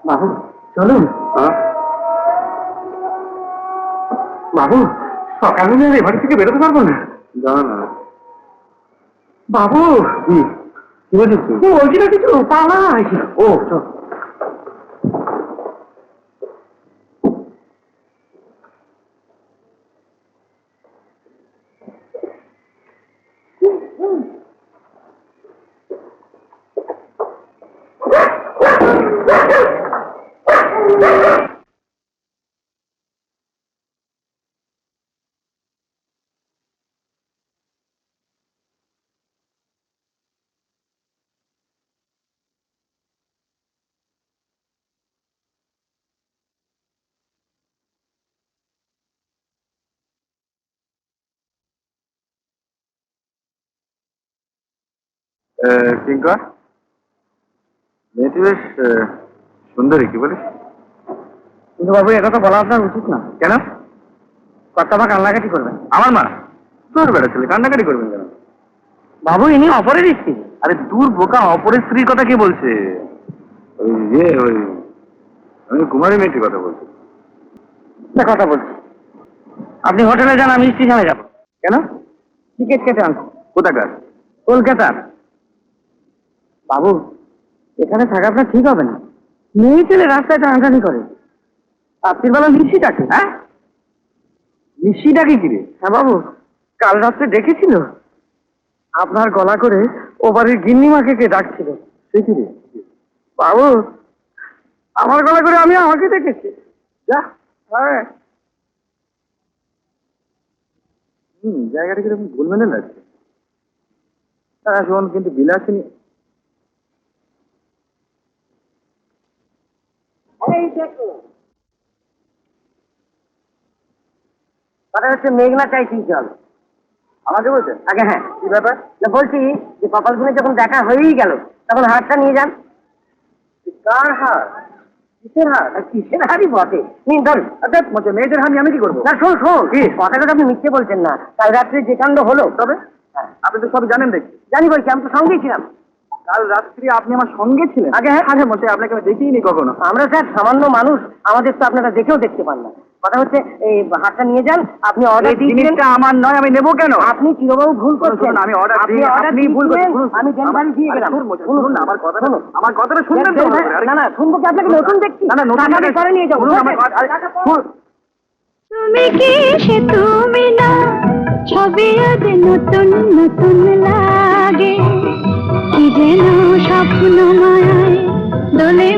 বাবু চলুন। বাবু সকালে আর এবার থেকে বেরোতে পারবো না। না বাবু কি বলছিস তুই? বলছি না কিছু, পালাই। ও চল। কিঙ্কর, মেয়েটি বেশ সুন্দরী, কি বলিস? কিন্তু বাবু এটা তো বলা আপনার উচিত না। কেন? কর্তা মা কান্নাকাটি করবেন। আমার মা তোর বেড়া ছেলে কান্নাকাটি করবেন কেন? বাবু ইনি অপরের স্ত্রী। আরে দূর বোকা, অপরের স্ত্রীর কথা কি বলছে? ওই আমি কুমারী মেয়েটির কথা বলছি। কথা বলছি, আপনি হোটেলে যান, আমি স্টেশনে যাবো। কেন? টিকিট কেটে আনবো। কোথাকার? কলকাতার। বাবু এখানে থাকা আপনার ঠিক হবে না। মেয়ে ছেলে রাস্তায় টানাটানি করে। রাত্রিবেলা নিশি ডাকে। হ্যাঁ, নিশি ডাকে কি রে? হ্যাঁ বাবু, কাল রাত্রে ডেকেছিল। আপনার গলা করে ও বাড়ির গিন্নিমাকে কে ডাকছিল। সে কি রে? বাবু আমার গলা করে আমি আমাকে দেখেছি। যা। হ্যাঁ। জায়গাটা কিরকম গোলমেলে লাগছে। হ্যাঁ শোন, কিন্তু বিলাসিনী কথা হচ্ছে মেঘনা চাই কি জল। আমাকে বলছেন? আগে হ্যাঁ, কি ব্যাপার? না বলছি যে কপাল গুনে যখন দেখা হয়েই গেল তখন হারটা নিয়ে যান। কার হার? কিসের হার? কিসের হারই বটে, নিন ধরুন। মেয়েদের হার আমি কি করবো? না শোন শোন, কথাটা আপনি মিথ্যে বলছেন না। কাল রাত্রে যে কাণ্ড হলো। তবে আপনি তো সব জানেন দেখছি। জানি বলছি, আমি তো সঙ্গেই ছিলাম। কাল রাত্রি আপনি আমার সঙ্গে ছিলেন? আগে হ্যাঁ। আরে মশাই, আপনাকে আমি দেখিনি কখনো। আমরা স্যার সামান্য মানুষ, আমাদের তো আপনারা দেখেও দেখতে পান না। কথা হচ্ছে এই হারটা নিয়ে যান। আপনি অর্ডার দিয়েছিলেন। জিনিসটা আমার নয়, আমি নেবো কেন? আপনি চিরবাবু ভুল করছেন। আমি অর্ডার আপনি দিই, অর্ডার আপনি ভুল দিয়েছিলেন, করছেন। আমি ডেলিভারি দিয়ে গেলাম। শুনুন না আমার কথাটা, আমার কথাটা শুনবেন তো? না না, শুনবো কি? আপনাকে নতুন দেখছি। না না, নতুন টাকাটা পরে নিয়ে যাবো। তুমি কি সে তুমি না, ছবি আজ নতুন নতুন লাগে, কি যেন স্বপ্ন মায়ায় দোলে